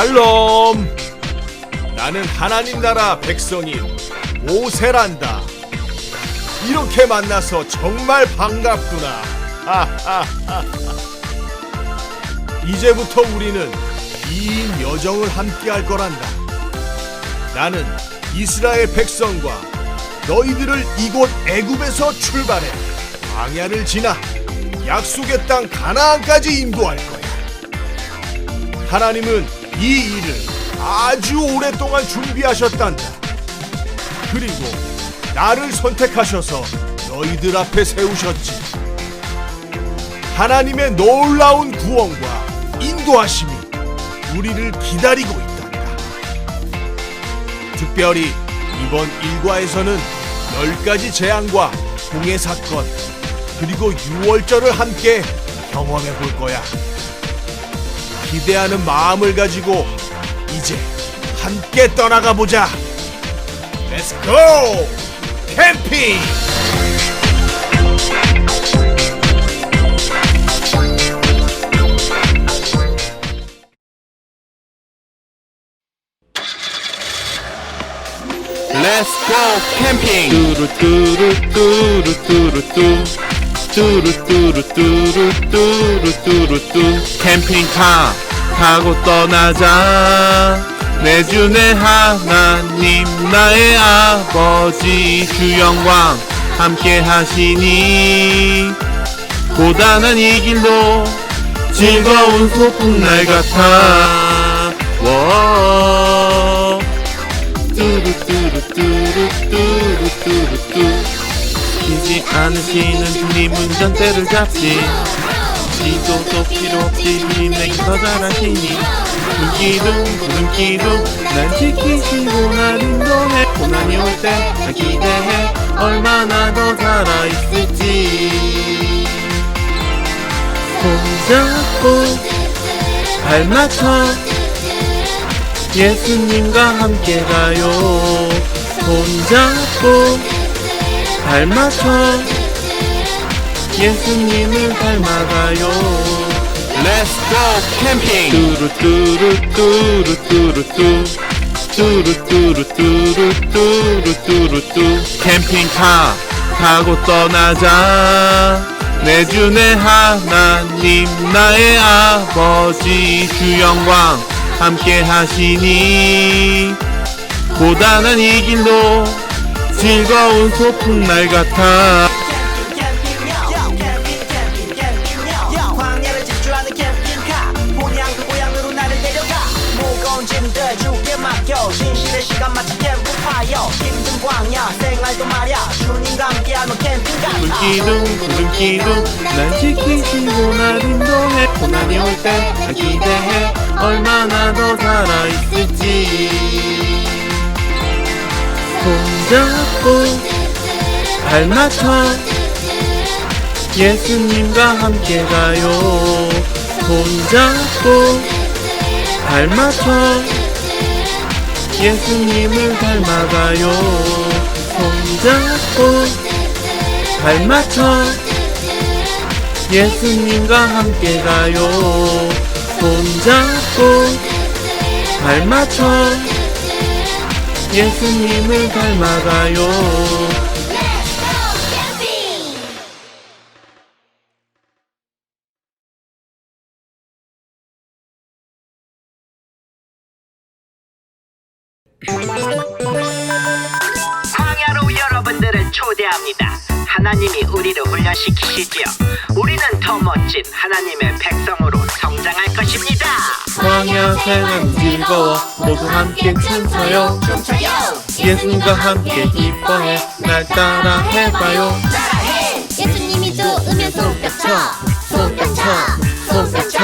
샬롬. 나는 하나님 나라 백성인 모세란다. 이렇게 만나서 정말 반갑구나. 이제부터 우리는 2인 여정을 함께 할 거란다. 나는 이스라엘 백성과 너희들을 이곳 애굽에서 출발해 광야를 지나 약속의 땅 가나안까지 인도할 거야. 하나님은 이 일을 아주 오랫동안 준비하셨단다. 그리고 나를 선택하셔서 너희들 앞에 세우셨지. 하나님의 놀라운 구원과 인도하심이 우리를 기다리고 있단다. 특별히 이번 일과에서는 10가지 재앙과 홍해 사건, 그리고 유월절을 함께 경험해 볼 거야. 기대하는 마음을 가지고 이제 함께 떠나가 보자. Let's go! 캠핑! Let's go 캠핑. 뚜루뚜루뚜루뚜루뚜 뚜루뚜루뚜루뚜루뚜루뚜 캠핑카 타고 떠나자. 내 주 내 하나님 나의 아버지 주 영광 함께 하시니 고단한 이 길로 즐거운 소풍날 같아. 워 뚜루뚜루뚜루뚜루뚜루뚜 쉬지 않으시는 주님 운전대를 잡지. 지도도 필요 없이 주님 내게 더 잘하시니 불기둥 구름기둥 날 지키시고 날 인도해. 고난이 올 때 날 기대해. 얼마나 더 살아있을지. 손잡고 발 맞춰 예수님과 함께 가요. 손잡고 발 맞춰 예수님을 닮아가요. Let's go 캠핑. 뚜루뚜루뚜루뚜루뚜 뚜루뚜루뚜루뚜루뚜루뚜 캠핑카 타고 떠나자. 내 주 내 하나님 나의 아버지 주 영광 함께 하시니 고단한 이 길로 즐거운 소풍날 같아. 광야를 질주하는 캠핑카 본향 그 고향으로 나를 데려가. 무거운 짐들 주께 맡겨 진실의 시간 마치 캠프파이어. 힘든 광야 생활도 말야 주님과 함께하는 캠핑 같아. 불기둥 구름기둥 날 지키시고 날 인도해. 고난이 올 때 날 기대해. 얼마나 더 살아있을지. 손잡고 발 맞춰 예수님과 함께 가요. 손잡고 발 맞춰 예수님을 닮아가요. 손잡고 발 맞춰 예수님과 함께 가요. 손잡고 발 맞춰 예수님을 닮아가요. 광야로 여러분들을 초대합니다. 하나님이 우리를 훈련시키시지요. 우리는 더 멋진 하나님의 백성으로 성장할 것입니다. 광야 생활 즐거워 모두 함께 춤춰요. 예수님과 함께 기뻐해 날 따라 해봐요. 예수님이 좋으면 손뼉 쳐, 손뼉 쳐, 손뼉 쳐.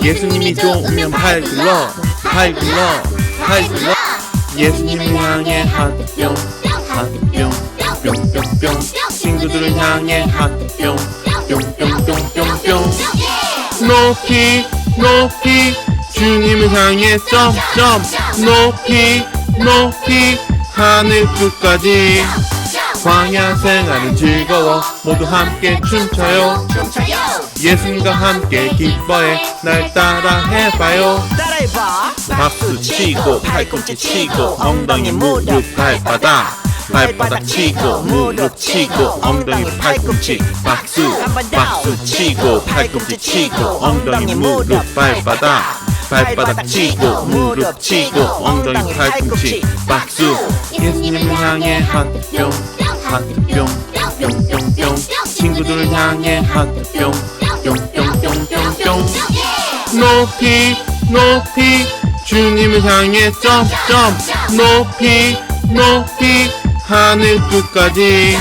예수님이 좋으면 팔 굴러 팔 굴러 팔 굴러. 예수님을 향해 하트뿅 하트뿅 뿅뿅뿅. 친구들을 향해 하트뿅 뿅뿅뿅뿅뿅. 높이 높이 주님을 향해 점점 높이 높이 하늘 끝까지. 광야 생활은 즐거워 모두 함께 춤춰요. 예수님과 함께 기뻐해 날 따라 해봐요. 따라해봐. 박수 치고 팔꿈치 치고 엉덩이 무릎 발바닥 발바닥 치고 무릎 치고 엉덩이 팔꿈치 박수 박수 치고 팔꿈치 치고 엉덩이 무릎 발바닥 발바닥 치고 무릎 치고 엉덩이 팔꿈치 박수. 예수님을 향해 하트뿅 하트뿅 뿅뿅뿅 친구들을 향해 하트뿅 뿅뿅뿅뿅뿅 높이 높이 주님을 향해 점점 높이 높이 하늘 끝까지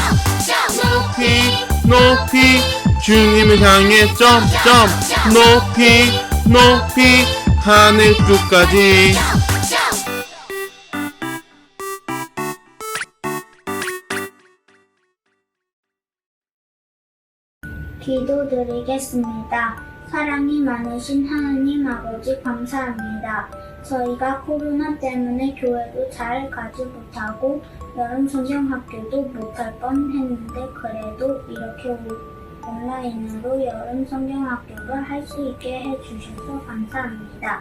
높이 높이 주님을 향해 점점 높이 높이 하늘 끝까지. 기도드리겠습니다. 사랑이 많으신 하나님 아버지 감사합니다. 저희가 코로나 때문에 교회도 잘 가지 못하고 여름 성경학교도 못할 뻔했는데 그래도 이렇게 온라인으로 여름 성경학교를 할 수 있게 해주셔서 감사합니다.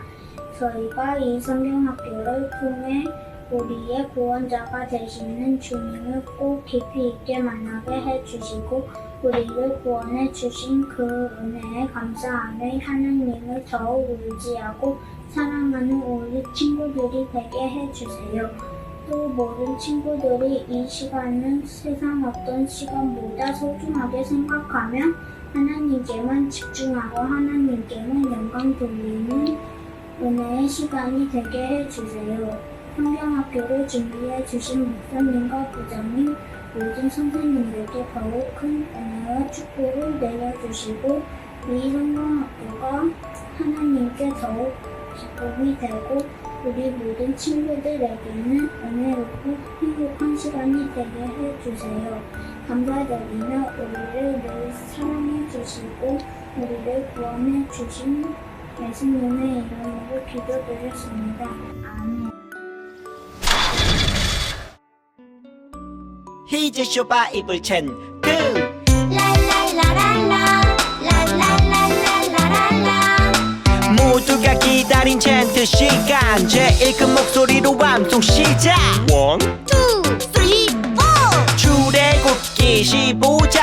저희가 이 성경학교를 통해 우리의 구원자가 되시는 주님을 꼭 깊이 있게 만나게 해주시고 우리를 구원해 주신 그 은혜에 감사하며 하나님을 더욱 의지하고 사랑하는 우리 친구들이 되게 해주세요. 또 모든 친구들이 이 시간은 세상 어떤 시간보다 소중하게 생각하며 하나님께만 집중하고 하나님께만 영광 돌리는 은혜의 시간이 되게 해주세요. 성경학교를 준비해 주신 목사님과 부장님, 모든 선생님들께 더욱 큰 은혜와 축복을 내려주시고 이 성경학교가 하나님께 더욱 기쁨이 되고 우리 모든 친구들에게는 은혜롭고 행복한 시간이 되게 해주세요. 감사드리며 우리를 늘 사랑해 주시고 우리를 구원해 주신 예수님의 이름으로 기도드렸습니다. 아멘. 히즈쇼 바이블 챈 랄랄라랄라 랄랄랄랄랄랄라 모두가 기다린 챈트 시간 제일 큰 목소리로 암송 시작. 원 2, 3, 4 출애굽기 15장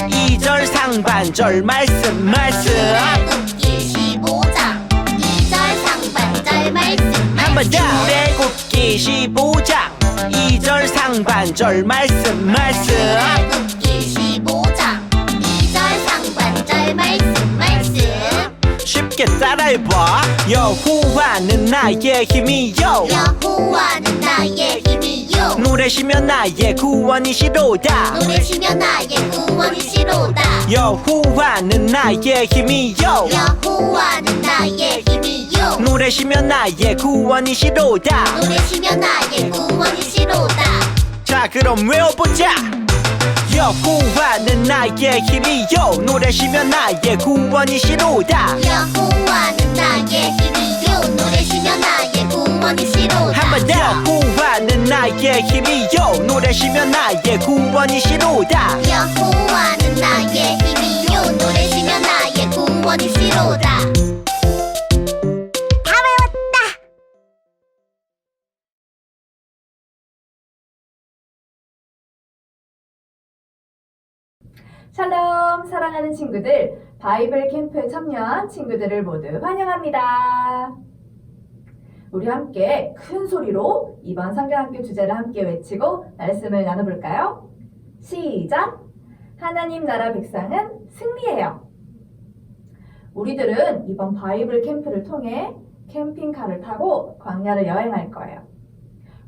2절 상반절 말씀 출애굽기 15장 2절 상반절 말씀 한 번 더. 출애굽기 15장 2절 상반절 말씀 출애굽기 15장 2절 상반절 말씀 쉽게 따라해봐. 여호와는 나의 힘이요 여호와는 나의 힘이요 노래시며 나의 구원이시로다. 노래시며 나의 구원이시로다 여호와는 나의 힘이요 여호와는 나의 힘이요 노래시며 나의 구원이시로다. 노래시며 나의 구원이시로다 자 그럼 외워보자. 여호와는 나의 힘이요 노래시며 나의 구원이시로다. 여호와는 나의 힘이요 노래시며 나의 구원이시로다 한 번 더. 여호와는 나의 힘이요 노래시며 나의 구원이시로다. 여호와는 나의 힘이요 노래시며 나의 구원이시로다 다 외웠다 샬롬 사랑하는 친구들, 바이블 캠프에 참여한 친구들을 모두 환영합니다. 우리 함께 큰 소리로 이번 성경학교 주제를 함께 외치고 말씀을 나눠볼까요? 시작! 하나님 나라 백성은 승리해요. 우리들은 이번 바이블 캠프를 통해 캠핑카를 타고 광야를 여행할 거예요.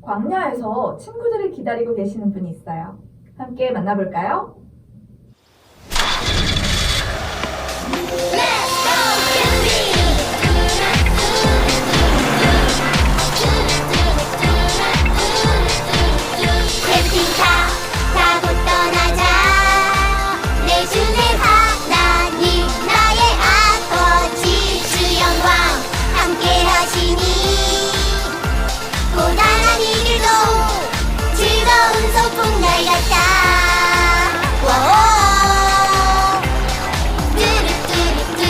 광야에서 친구들을 기다리고 계시는 분이 있어요. 함께 만나볼까요? 캠핑카 타고 떠나자 내 주의 하나님 나의 아버지 주 영광 함께 하시니 고단한 이 길도 즐거운 소풍날 같다 와오 뚜루뚜루뚜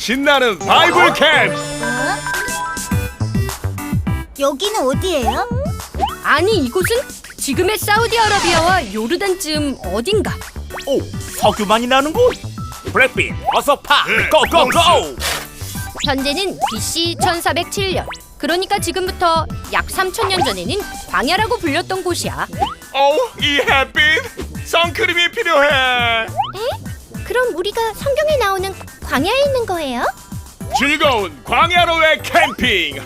신나는 바이블 캠프. 여기는 어디예요? 아니 이곳은 지금의 사우디아라비아와 요르단쯤 어딘가. 오, 석유만이 나는 곳. 블랙빈, 어서 파. 고고고. 현재는 BC 1407년. 그러니까 지금부터 약 3000년 전에는 광야라고 불렸던 곳이야. 이 햇빛, 선크림이 필요해. 그럼 우리가 성경에 나오는 광야에 있는 거예요? 즐거운 광야로의 캠핑.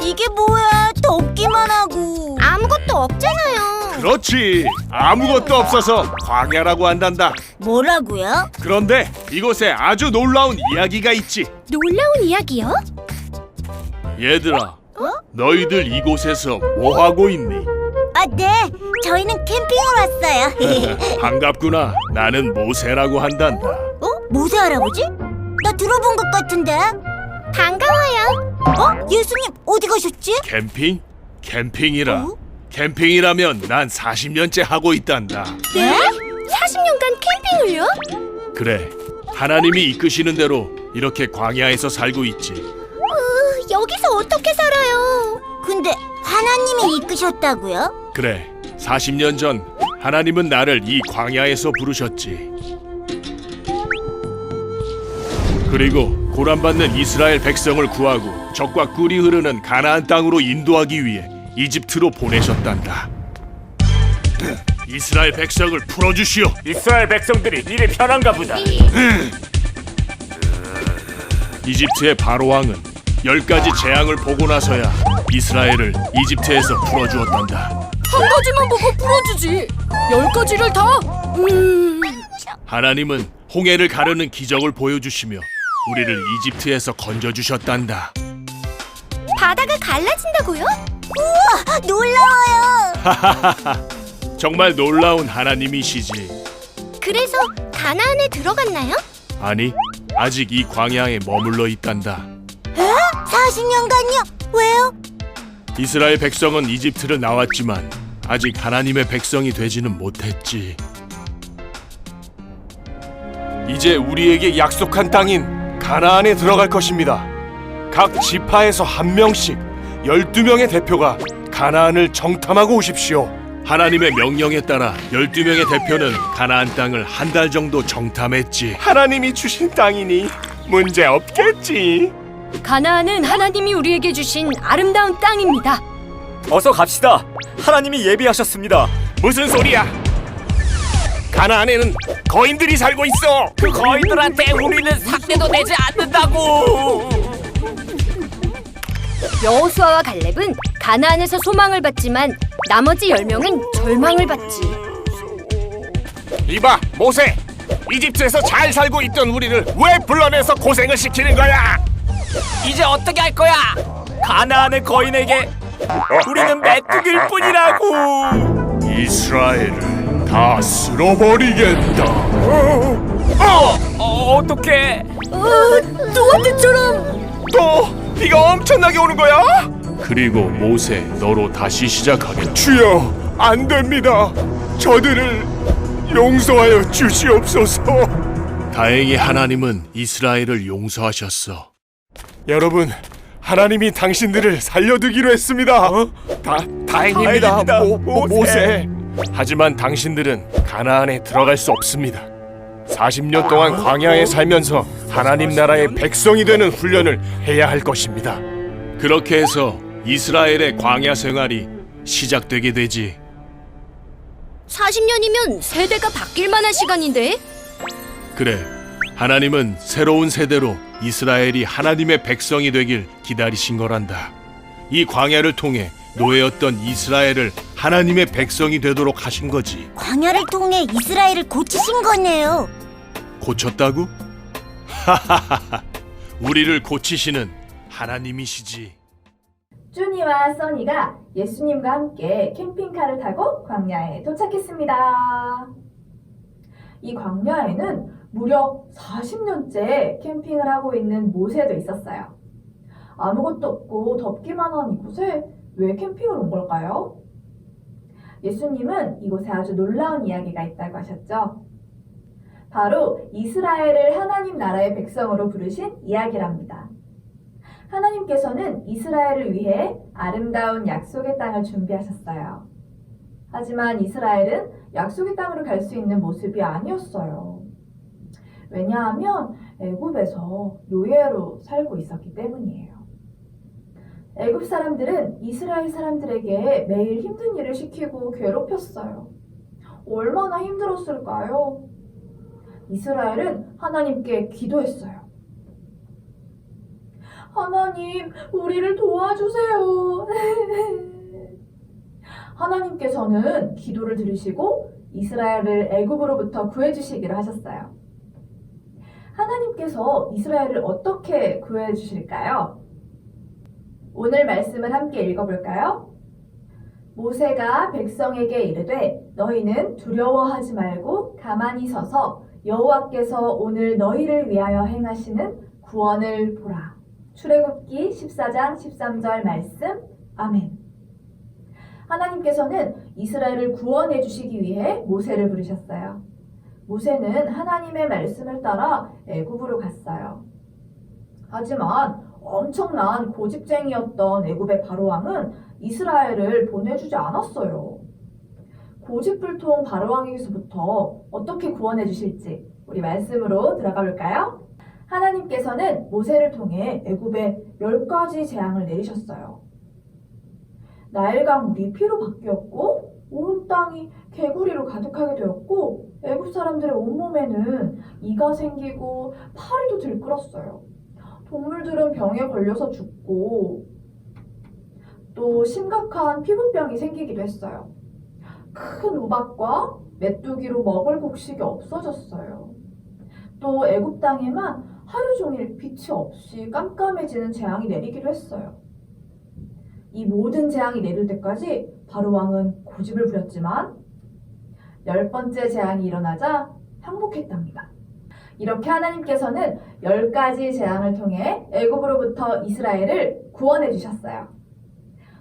이게 뭐야? 덥기만 하고 아무것도 없잖아요. 그렇지. 아무것도 없어서 광야라고 한단다. 뭐라고요? 그런데 이곳에 아주 놀라운 이야기가 있지. 놀라운 이야기요? 얘들아, 너희들 이곳에서 뭐 하고 있니? 아, 네. 저희는 캠핑을 왔어요. 반갑구나. 나는 모세라고 한단다. 모세 할아버지? 나 들어본 것 같은데. 반가워요. 예수님 어디 가셨지? 캠핑? 캠핑이라. 캠핑이라면 난 40년째 하고 있단다. 네? 40년간 캠핑을요? 그래, 하나님이 이끄시는 대로 이렇게 광야에서 살고 있지. 여기서 어떻게 살아요? 근데 하나님이 이끄셨다고요? 그래, 40년 전 하나님은 나를 이 광야에서 부르셨지. 그리고 고난받는 이스라엘 백성을 구하고 적과 꿀이 흐르는 가나안 땅으로 인도하기 위해 이집트로 보내셨단다. 이스라엘 백성을 풀어주시오. 이스라엘 백성들이 일이 편한가 보다. 이집트의 바로 왕은 10가지 재앙을 보고 나서야 이스라엘을 이집트에서 풀어주었단다. 한 가지만 보고 풀어주지. 10가지를 다? 하나님은 홍해를 가르는 기적을 보여주시며 우리를 이집트에서 건져주셨단다. 바다가 갈라진다고요? 우와, 놀라워요. 정말 놀라운 하나님이시지. 그래서 가나안에 들어갔나요? 아니, 아직 이 광야에 머물러 있단다. 40년간요? 왜요? 이스라엘 백성은 이집트를 나왔지만 아직 하나님의 백성이 되지는 못했지. 이제 우리에게 약속한 땅인 가나안에 들어갈 것입니다. 각 지파에서 한 명씩 12명의 대표가 가나안을 정탐하고 오십시오. 하나님의 명령에 따라 12명의 대표는 가나안 땅을 한 달 정도 정탐했지. 하나님이 주신 땅이니 문제 없겠지. 가나안은 하나님이 우리에게 주신 아름다운 땅입니다. 어서 갑시다. 하나님이 예비하셨습니다. 무슨 소리야? 가나안에는 거인들이 살고 있어. 그 거인들한테 우리는 삭대도 내지 않는다고. 여호수아와 갈렙은 가나안에서 소망을 받지만 나머지 10명은 절망을 받지. 이봐, 모세. 이집트에서 잘 살고 있던 우리를 왜 불러내서 고생을 시키는 거야? 이제 어떻게 할 거야? 가나안의 거인에게 우리는 메뚜기일 뿐이라고. 이스라엘을 다 쓸어버리겠다. 어떡해? 누구한테처럼. 또 비가 엄청나게 오는 거야? 그리고 모세, 너로 다시 시작하겠다. 주여, 안 됩니다. 저들을 용서하여 주시옵소서. 다행히 하나님은 이스라엘을 용서하셨어. 여러분, 하나님이 당신들을 살려두기로 했습니다. 다행입니다, 모세. 하지만 당신들은 가나안에 들어갈 수 없습니다. 40년 동안 광야에 살면서 하나님 나라의 백성이 되는 훈련을 해야 할 것입니다. 그렇게 해서 이스라엘의 광야 생활이 시작되게 되지. 40년이면 세대가 바뀔 만한 시간인데? 그래, 하나님은 새로운 세대로 이스라엘이 하나님의 백성이 되길 기다리신 거란다. 이 광야를 통해 노예였던 이스라엘을 하나님의 백성이 되도록 하신 거지. 광야를 통해 이스라엘을 고치신 거네요. 고쳤다고? 하하하하. 우리를 고치시는 하나님이시지. 쭈니와 써니가 예수님과 함께 캠핑카를 타고 광야에 도착했습니다. 이 광야에는 무려 40년째 캠핑을 하고 있는 모세도 있었어요. 아무것도 없고 덥기만 한 이곳에 왜 캠핑을 온 걸까요? 예수님은 이곳에 아주 놀라운 이야기가 있다고 하셨죠. 바로 이스라엘을 하나님 나라의 백성으로 부르신 이야기랍니다. 하나님께서는 이스라엘을 위해 아름다운 약속의 땅을 준비하셨어요. 하지만 이스라엘은 약속의 땅으로 갈 수 있는 모습이 아니었어요. 왜냐하면 애굽에서 노예로 살고 있었기 때문이에요. 애굽 사람들은 이스라엘 사람들에게 매일 힘든 일을 시키고 괴롭혔어요. 얼마나 힘들었을까요? 이스라엘은 하나님께 기도했어요. 하나님, 우리를 도와주세요. 하나님께서는 기도를 들으시고 이스라엘을 애굽으로부터 구해주시기로 하셨어요. 하나님께서 이스라엘을 어떻게 구해주실까요? 오늘 말씀을 함께 읽어볼까요? 모세가 백성에게 이르되 너희는 두려워하지 말고 가만히 서서 여호와께서 오늘 너희를 위하여 행하시는 구원을 보라. 출애굽기 14장 13절 말씀. 아멘. 하나님께서는 이스라엘을 구원해 주시기 위해 모세를 부르셨어요. 모세는 하나님의 말씀을 따라 애굽으로 갔어요. 하지만 엄청난 고집쟁이였던 애굽의 바로왕은 이스라엘을 보내주지 않았어요. 고집불통 바로왕에게서부터 어떻게 구원해 주실지 우리 말씀으로 들어가 볼까요? 하나님께서는 모세를 통해 애굽에 10가지 재앙을 내리셨어요. 나일강 물이 피로 바뀌었고 온 땅이 개구리로 가득하게 되었고 애굽 사람들의 온몸에는 이가 생기고 파리도 들끓었어요. 동물들은 병에 걸려서 죽고 또 심각한 피부병이 생기기도 했어요. 큰 우박과 메뚜기로 먹을 곡식이 없어졌어요. 또 애굽 땅에만 하루 종일 빛이 없이 깜깜해지는 재앙이 내리기도 했어요. 이 모든 재앙이 내릴 때까지 바로왕은 고집을 부렸지만 10번째 재앙이 일어나자 항복했답니다. 이렇게 하나님께서는 10가지 재앙을 통해 애굽으로부터 이스라엘을 구원해 주셨어요.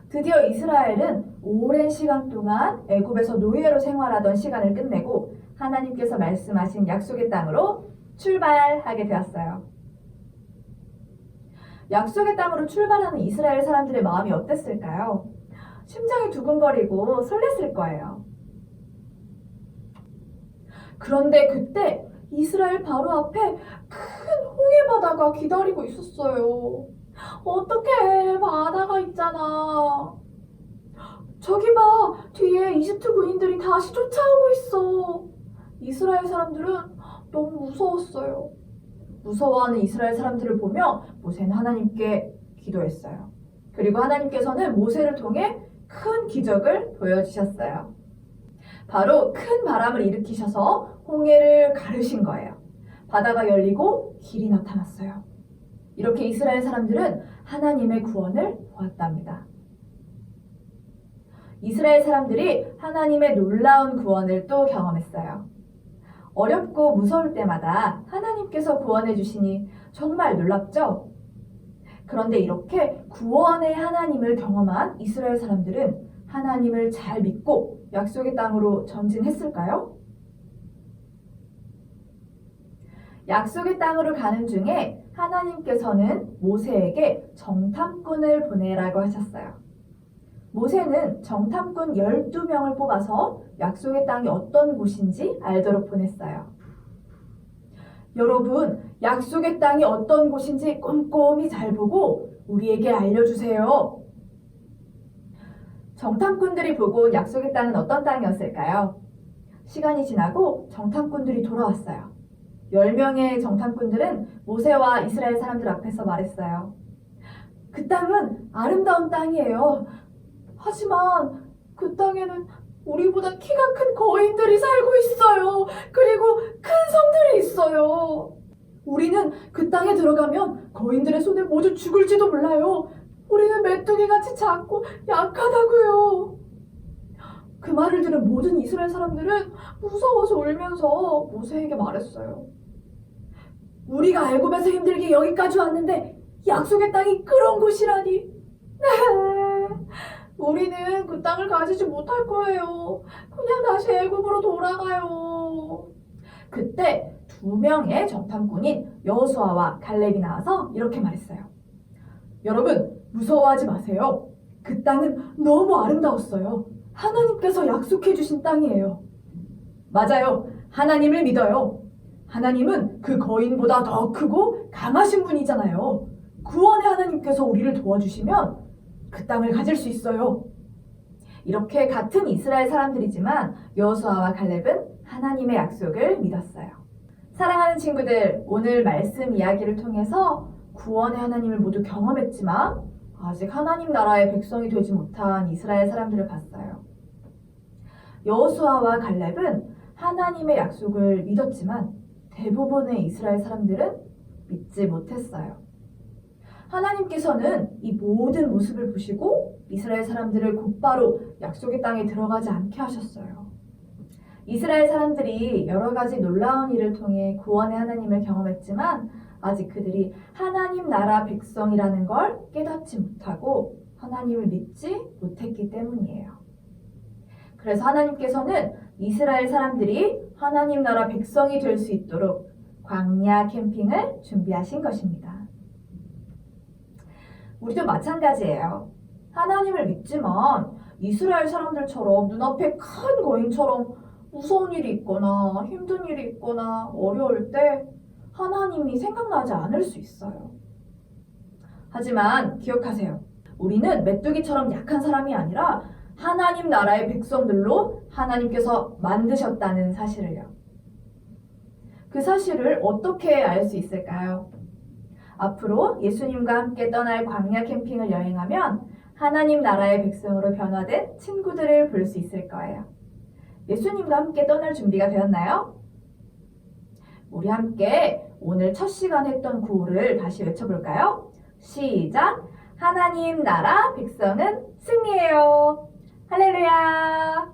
드디어 이스라엘은 오랜 시간 동안 애굽에서 노예로 생활하던 시간을 끝내고 하나님께서 말씀하신 약속의 땅으로 출발하게 되었어요. 약속의 땅으로 출발하는 이스라엘 사람들의 마음이 어땠을까요? 심장이 두근거리고 설렜을 거예요. 그런데 그때 이스라엘 바로 앞에 큰 홍해 바다가 기다리고 있었어요. 어떡해, 바다가 있잖아. 저기 봐, 뒤에 이집트 군인들이 다시 쫓아오고 있어. 이스라엘 사람들은 너무 무서웠어요. 무서워하는 이스라엘 사람들을 보며 모세는 하나님께 기도했어요. 그리고 하나님께서는 모세를 통해 큰 기적을 보여주셨어요. 바로 큰 바람을 일으키셔서 홍해를 가르신 거예요. 바다가 열리고 길이 나타났어요. 이렇게 이스라엘 사람들은 하나님의 구원을 보았답니다. 이스라엘 사람들이 하나님의 놀라운 구원을 또 경험했어요. 어렵고 무서울 때마다 하나님께서 구원해 주시니 정말 놀랍죠? 그런데 이렇게 구원의 하나님을 경험한 이스라엘 사람들은 하나님을 잘 믿고 약속의 땅으로 전진했을까요? 약속의 땅으로 가는 중에 하나님께서는 모세에게 정탐꾼을 보내라고 하셨어요. 모세는 정탐꾼 12명을 뽑아서 약속의 땅이 어떤 곳인지 알도록 보냈어요. 여러분, 약속의 땅이 어떤 곳인지 꼼꼼히 잘 보고 우리에게 알려주세요. 정탐꾼들이 보고 약속의 땅은 어떤 땅이었을까요? 시간이 지나고 정탐꾼들이 돌아왔어요. 10명의 정탐꾼들은 모세와 이스라엘 사람들 앞에서 말했어요. 그 땅은 아름다운 땅이에요. 하지만 그 땅에는 우리보다 키가 큰 거인들이 살고 있어요. 그리고 큰 성들이 있어요. 우리는 그 땅에 들어가면 거인들의 손에 모두 죽을지도 몰라요. 우리는 메뚜기같이 작고 약하다고요. 그 말을 들은 모든 이스라엘 사람들은 무서워서 울면서 모세에게 말했어요. 우리가 애굽에서 힘들게 여기까지 왔는데 약속의 땅이 그런 곳이라니. 우리는 그 땅을 가지지 못할 거예요. 그냥 다시 애굽으로 돌아가요. 그때 2명의 정탐꾼인 여호수아와 갈렙이 나와서 이렇게 말했어요. 여러분, 무서워하지 마세요. 그 땅은 너무 아름다웠어요. 하나님께서 약속해 주신 땅이에요. 맞아요. 하나님을 믿어요. 하나님은 그 거인보다 더 크고 강하신 분이잖아요. 구원의 하나님께서 우리를 도와주시면 그 땅을 가질 수 있어요. 이렇게 같은 이스라엘 사람들이지만 여호수아와 갈렙은 하나님의 약속을 믿었어요. 사랑하는 친구들, 오늘 말씀 이야기를 통해서 구원의 하나님을 모두 경험했지만 아직 하나님 나라의 백성이 되지 못한 이스라엘 사람들을 봤어요. 여호수아와 갈렙은 하나님의 약속을 믿었지만 대부분의 이스라엘 사람들은 믿지 못했어요. 하나님께서는 이 모든 모습을 보시고 이스라엘 사람들을 곧바로 약속의 땅에 들어가지 않게 하셨어요. 이스라엘 사람들이 여러 가지 놀라운 일을 통해 구원의 하나님을 경험했지만 아직 그들이 하나님 나라 백성이라는 걸 깨닫지 못하고 하나님을 믿지 못했기 때문이에요. 그래서 하나님께서는 이스라엘 사람들이 하나님 나라 백성이 될 수 있도록 광야 캠핑을 준비하신 것입니다. 우리도 마찬가지예요. 하나님을 믿지만 이스라엘 사람들처럼 눈앞에 큰 거인처럼 무서운 일이 있거나 힘든 일이 있거나 어려울 때 하나님이 생각나지 않을 수 있어요. 하지만 기억하세요. 우리는 메뚜기처럼 약한 사람이 아니라 하나님 나라의 백성들로 하나님께서 만드셨다는 사실을요. 그 사실을 어떻게 알 수 있을까요? 앞으로 예수님과 함께 떠날 광야 캠핑을 여행하면 하나님 나라의 백성으로 변화된 친구들을 볼 수 있을 거예요. 예수님과 함께 떠날 준비가 되었나요? 우리 함께 오늘 첫 시간 했던 구호를 다시 외쳐볼까요? 시작! 하나님 나라 백성은 승리해요. 할렐루야!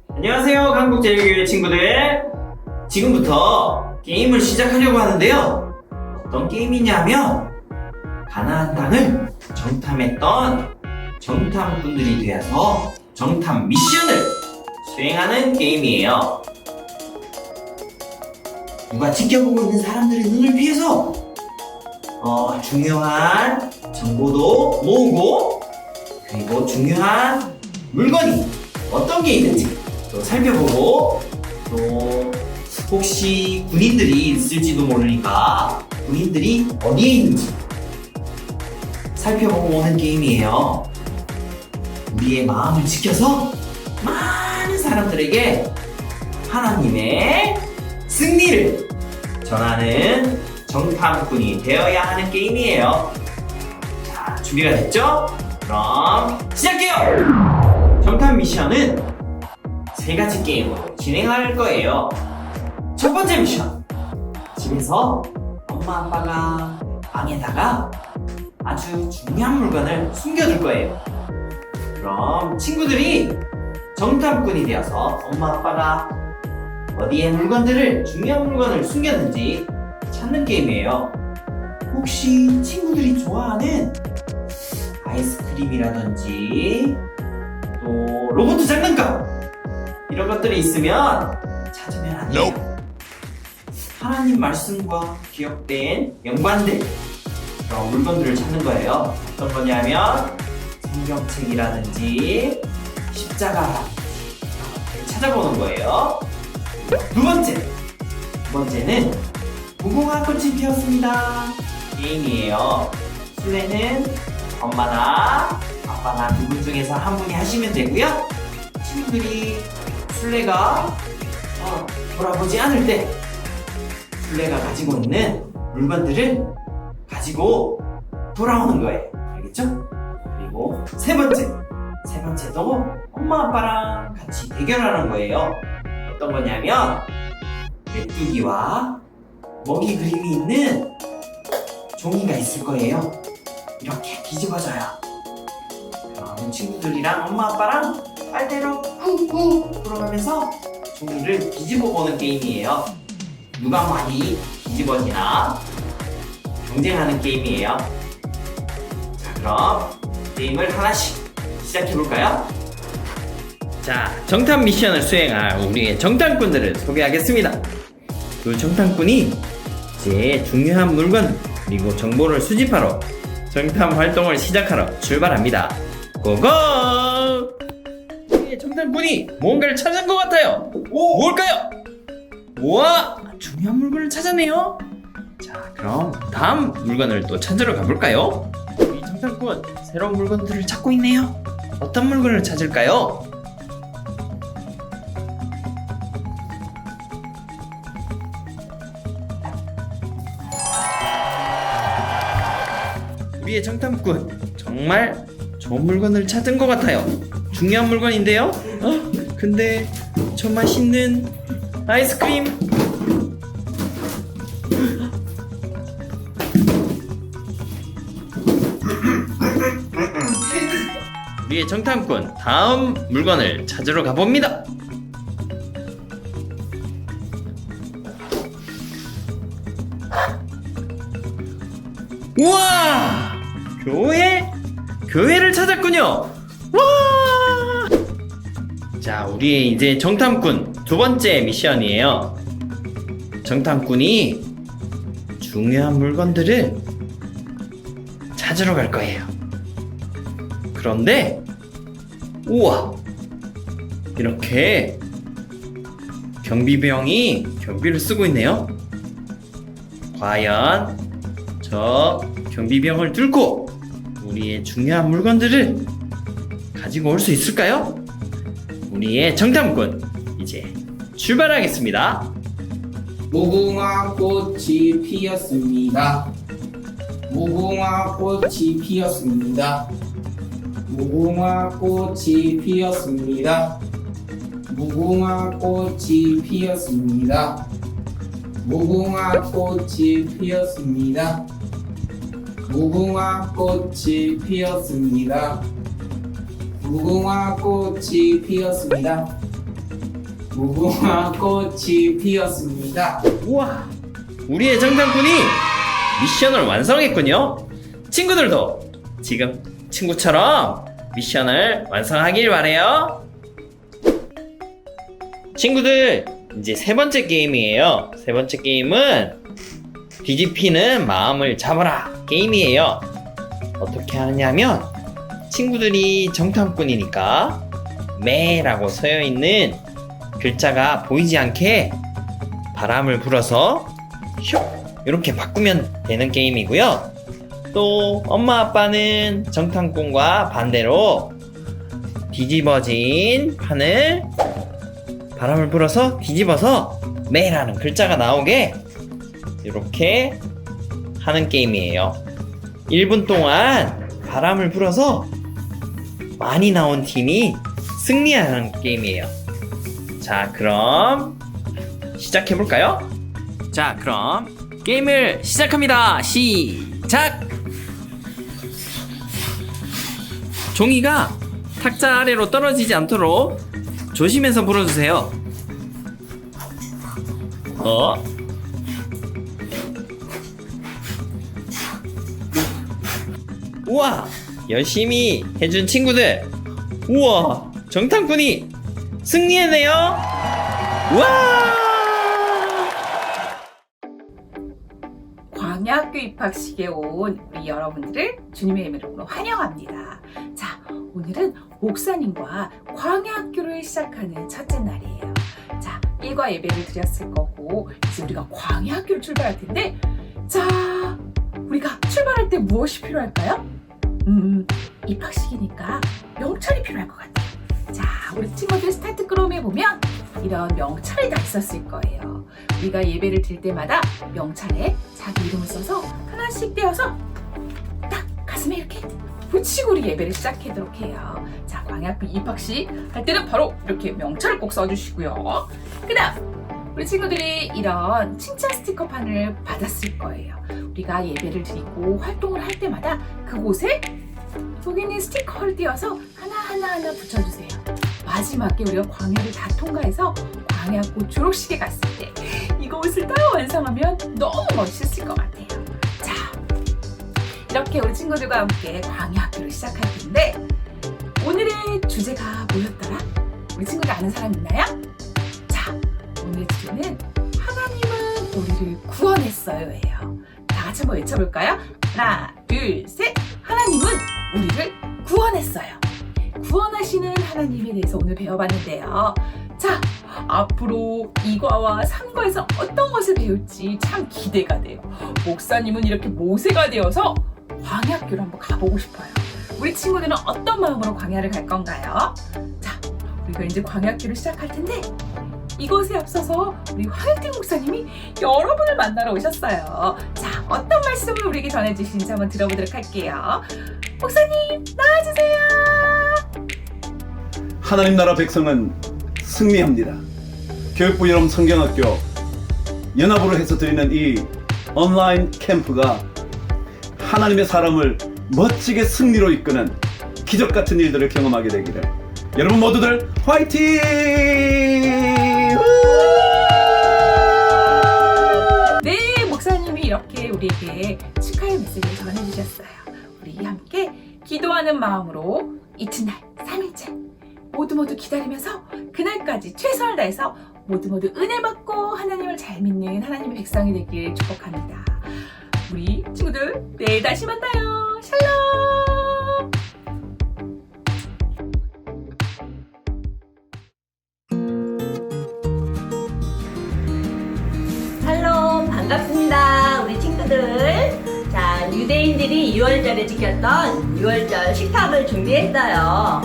안녕하세요, 한국제일교회 친구들. 지금부터 게임을 시작하려고 하는데요. 어떤 게임이냐면 가나안 땅을 정탐했던 정탐꾼들이 되어서 정탐 미션을 수행하는 게임이에요. 누가 지켜보고 있는 사람들의 눈을 피해서 중요한 정보도 모으고, 그리고 중요한 물건이 어떤 게 있는지 또 살펴보고, 또 혹시 군인들이 있을지도 모르니까 군인들이 어디에 있는지 살펴보고 오는 게임이에요. 우리의 마음을 지켜서 많은 사람들에게 하나님의 승리를 전하는 정탐꾼이 되어야 하는 게임이에요. 자, 준비가 됐죠? 그럼 시작해요! 정탐 미션은 3가지 게임으로 진행할 거예요. 첫 번째 미션, 집에서 엄마 아빠가 방에다가 아주 중요한 물건을 숨겨둘 거예요. 그럼 친구들이 정탐꾼이 되어서 엄마 아빠가 어디에 중요한 물건을 숨겼는지 찾는 게임이에요. 혹시 친구들이 좋아하는 아이스크림이라든지 또 로봇 장난감 이런 것들이 있으면 찾으면 안 돼요. 하나님 말씀과 기억된 연관된 그런 물건들을 찾는 거예요. 어떤 거냐면 성경책이라든지 십자가라든지 이런 것들을 찾아보는 거예요. 두 번째는 무궁화 꽃이 피었습니다 게임이에요. 술래는 엄마나 아빠나 두 분 중에서 한 분이 하시면 되고요. 친구들이 술래가 돌아보지 않을 때 술래가 가지고 있는 물건들을 가지고 돌아오는 거예요. 알겠죠? 그리고 세 번째도 엄마 아빠랑 같이 대결하는 거예요. 어떤 거냐면 메뚜기와 먹이 그림이 있는 종이가 있을 거예요. 이렇게 뒤집어져요. 그러면 친구들이랑 엄마 아빠랑 빨대로 꾹꾹 돌아가면서 종이를 뒤집어 보는 게임이에요. 누가 많이 뒤집어지나 경쟁하는 게임이에요. 자, 그럼 게임을 하나씩 시작해 볼까요? 자, 정탐 미션을 수행할 우리의 정탐꾼들을 소개하겠습니다. 그 정탐꾼이 이제 중요한 물건 그리고 정보를 수집하러 정탐 활동을 시작하러 출발합니다. 고고! 우리의 정탐꾼이 뭔가를 찾은 것 같아요. 뭘까요? 우와! 중요한 물건을 찾았네요. 자, 그럼 다음 물건을 또 찾으러 가볼까요? 우리 정탐꾼 새로운 물건들을 찾고 있네요. 어떤 물건을 찾을까요? 우리의 정탐꾼 정말 좋은 물건을 찾은 것 같아요. 중요한 물건인데요. 근데 저 맛있는 아이스크림. 우리의 정탐꾼 다음 물건을 찾으러 가봅니다. 우와! 교회를 찾았군요. 와! 자, 우리의 이제 정탐꾼 두 번째 미션이에요. 정탐꾼이 중요한 물건들을 찾으러 갈 거예요. 그런데 우와! 이렇게 경비병이 경비를 쓰고 있네요. 과연 저 경비병을 뚫고 우리의 중요한 물건들을 가지고 올 수 있을까요? 우리의 정탐꾼 이제 출발하겠습니다. 무궁화 꽃이 피었습니다. 무궁화 꽃이 피었습니다. 무궁화 꽃이 피었습니다. 무궁화 꽃이 피었습니다. 무궁화 꽃이 피었습니다. 무궁화 꽃이 피었습니다. 무궁화 꽃이 피었습니다. 무궁화 꽃이 피었습니다. 우와! 우리의 정탐꾼이 미션을 완성했군요. 친구들도 지금 친구처럼 미션을 완성하길 바래요. 친구들, 이제 세 번째 게임이에요. 세 번째 게임은 뒤집히는 마음을 잡아라 게임이에요. 어떻게 하냐면 친구들이 정탐꾼이니까 매라고 써여있는 글자가 보이지 않게 바람을 불어서 슉 이렇게 바꾸면 되는 게임이고요. 또 엄마 아빠는 정탐꾼과 반대로 뒤집어진 판을 바람을 불어서 뒤집어서 매라는 글자가 나오게 이렇게 하는 게임이에요. 1분 동안 바람을 불어서 많이 나온 팀이 승리하는 게임이에요. 자, 그럼 시작해볼까요? 자, 그럼 게임을 시작합니다. 시작! 종이가 탁자 아래로 떨어지지 않도록 조심해서 불어주세요. 우와! 열심히 해준 친구들! 우와! 정탐꾼이 승리했네요! 우와! 광야학교 입학식에 온 우리 여러분들을 주님의 이름으로 환영합니다. 자, 오늘은 목사님과 광야학교를 시작하는 첫째 날이에요. 자, 일과 예배를 드렸을 거고 이제 우리가 광야학교를 출발할 텐데, 자, 우리가 출발할 때 무엇이 필요할까요? 입학식이니까 명찰이 필요할 것 같아요. 자, 우리 친구들 스타트 그룹에 보면 이런 명찰이 다 있었을 거예요. 우리가 예배를 드릴 때마다 명찰에 자기 이름을 써서 하나씩 떼어서 딱 가슴에 이렇게 붙이고 우리 예배를 시작하도록 해요. 자, 광야학교 입학식 할 때는 바로 이렇게 명찰을 꼭 써주시고요. 그 다음 우리 친구들이 이런 칭찬 스티커판을 받았을 거예요. 우리가 예배를 드리고 활동을 할 때마다 그곳에 여기 있는 스티커를 띄어서 하나하나 붙여주세요. 마지막에 우리가 광야를 다 통과해서 광야꽃 졸업식에 갔을 때 이것을 다 완성하면 너무 멋있을 것 같아요. 자, 이렇게 우리 친구들과 함께 광야학교를 시작할 텐데 오늘의 주제가 뭐였더라? 우리 친구들 아는 사람 있나요? 자, 오늘 주제는 하나님은 우리를 구원했어요예요. 다 같이 한번 외쳐볼까요? 하나, 둘, 셋. 하나님은 우리를 구원했어요. 구원하시는 하나님에 대해서 오늘 배워봤는데요. 자, 앞으로 2과와 3과에서 어떤 것을 배울지 참 기대가 돼요. 목사님은 이렇게 모세가 되어서 광야학교를 한번 가보고 싶어요. 우리 친구들은 어떤 마음으로 광야를 갈 건가요? 자, 우리가 이제 광야학교를 시작할 텐데 이것에 앞서서 우리 화요팅 목사님이 여러분을 만나러 오셨어요. 자, 어떤 말씀을 우리에게 전해주시는지 한번 들어보도록 할게요. 목사님, 나와주세요. 하나님 나라 백성은 승리합니다. 교육부 여러분 성경학교 연합으로 해서 드리는 이 온라인 캠프가 하나님의 사람을 멋지게 승리로 이끄는 기적 같은 일들을 경험하게 되기를 여러분 모두들 화이팅! 네, 목사님이 이렇게 우리에게 축하의 메시지를 전해주셨어요. 우리 함께 기도하는 마음으로 이튿날 3일째 모두 내리면서 그날까지 최선을 다해서 모두 은혜 받고 하나님을 잘 믿는 하나님의 백성이 되길 축복합니다. 우리 친구들 내일 다시 만나요. 샬롬. 샬롬, 반갑습니다. 우리 친구들. 자, 유대인들이 6월절에 지켰던 6월절 식탁을 준비했어요.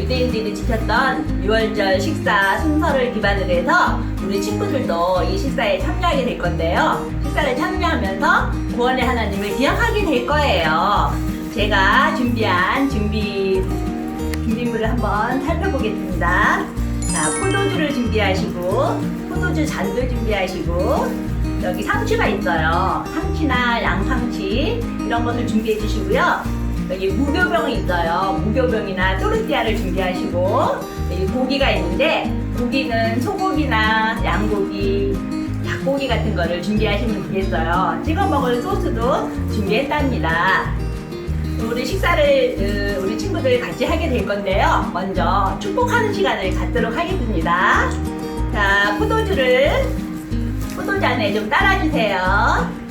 유대인들이 지켰던 6월절 식사 순서를 기반으로 해서 우리 친구들도 이 식사에 참여하게 될 건데요. 식사를 참여하면서 구원의 하나님을 기억하게 될 거예요. 제가 준비한 준비물을 한번 살펴보겠습니다. 자, 포도주를 준비하시고 포도주 잔도 준비하시고 여기 상추가 있어요. 상추나 양상추 이런 것을 준비해 주시고요. 여기 무교병이 있어요. 무교병이나 또르띠아를 준비하시고 여기 고기가 있는데 고기는 소고기나 양고기, 닭고기 같은 거를 준비하시면 되겠어요. 찍어 먹을 소스도 준비했답니다. 우리 식사를 우리 친구들 같이 하게 될 건데요. 먼저 축복하는 시간을 갖도록 하겠습니다. 자, 포도주 안에 좀 따라주세요.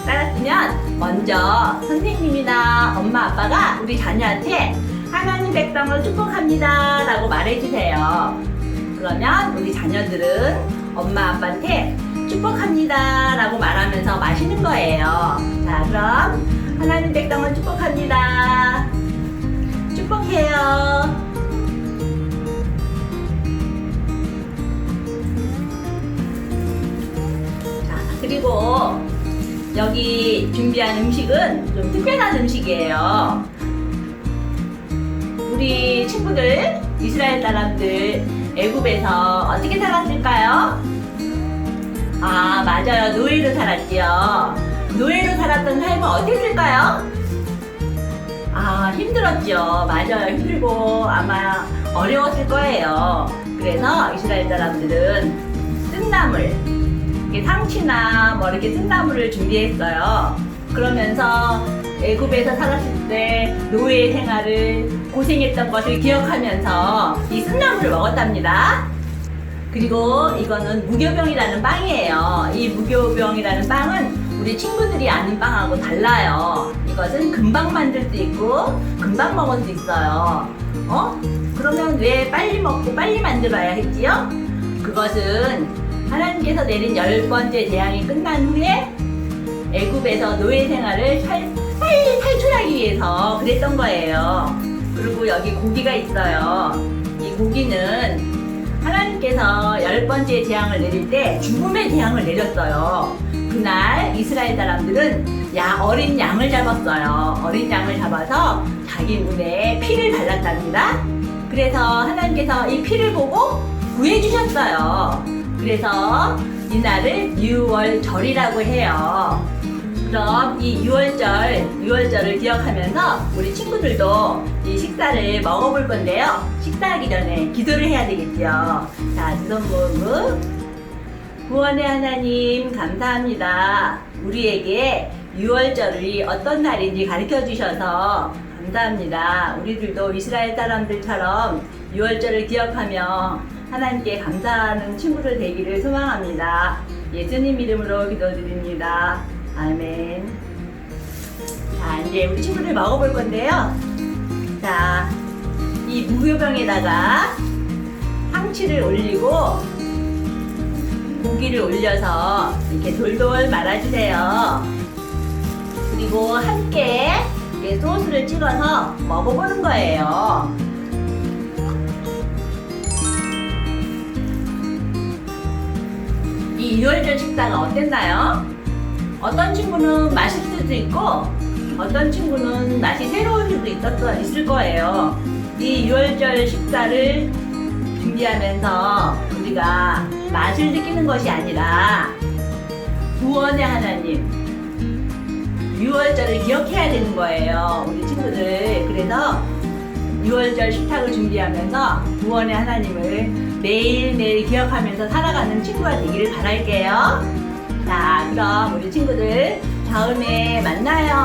따랐으면 먼저 선생님이나 엄마 아빠가 우리 자녀한테 하나님 백성을 축복합니다 라고 말해주세요. 그러면 우리 자녀들은 엄마 아빠한테 축복합니다 라고 말하면서 마시는 거예요. 자, 그럼 하나님 백성을 축복합니다. 축복해요. 자, 그리고 여기 준비한 음식은 좀 특별한 음식이에요. 우리 친구들, 이스라엘 사람들 애굽에서 어떻게 살았을까요? 아, 맞아요. 노예로 살았지요. 노예로 살았던 삶은 어땠을까요? 아, 힘들었죠. 맞아요. 힘들고 아마 어려웠을 거예요. 그래서 이스라엘 사람들은 쓴나물, 상추나 뭐 이렇게 쓴나물을 준비했어요. 그러면서 애굽에서 살았을 때 노예 생활을 고생했던 것을 기억하면서 이 쓴나물을 먹었답니다. 그리고 이거는 무교병이라는 빵이에요. 이 무교병이라는 빵은 우리 친구들이 아는 빵하고 달라요. 이것은 금방 만들 수 있고 금방 먹을 수 있어요. 그러면 왜 빨리 먹고 빨리 만들어야 했지요? 그것은 하나님께서 내린 10번째 재앙이 끝난 후에 애굽에서 노예 생활을 빨리 탈출하기 위해서 그랬던 거예요. 그리고 여기 고기가 있어요. 이 고기는 하나님께서 10번째 재앙을 내릴 때 죽음의 재앙을 내렸어요. 그날 이스라엘 사람들은 어린 양을 잡았어요. 어린 양을 잡아서 자기 몸에 피를 발랐답니다. 그래서 하나님께서 이 피를 보고 구해주셨어요. 그래서 이날을 6월절이라고 해요. 그럼 이 6월절을 기억하면서 우리 친구들도 이 식사를 먹어볼 건데요. 식사하기 전에 기도를 해야 되겠죠. 자, 두 손 모으고 구원의 하나님 감사합니다. 우리에게 6월절이 어떤 날인지 가르쳐 주셔서 감사합니다. 우리들도 이스라엘 사람들처럼 6월절을 기억하며 하나님께 감사하는 친구들 되기를 소망합니다. 예수님 이름으로 기도드립니다. 아멘. 자, 이제 우리 친구들 먹어볼 건데요. 자, 이 무교병에다가 상치를 올리고 고기를 올려서 이렇게 돌돌 말아주세요. 그리고 함께 이렇게 소스를 찍어서 먹어보는 거예요. 이 6월절 식사가 어땠나요? 어떤 친구는 맛있을 수도 있고 어떤 친구는 맛이 새로울 수도 있을 거예요. 이 6월절 식사를 준비하면서 우리가 맛을 느끼는 것이 아니라 구원의 하나님 6월절을 기억해야 되는 거예요. 우리 친구들. 그래서 6월절 식탁을 준비하면서 구원의 하나님을 매일매일 기억하면서 살아가는 친구가 되기를 바랄게요. 자, 그럼 우리 친구들 다음에 만나요.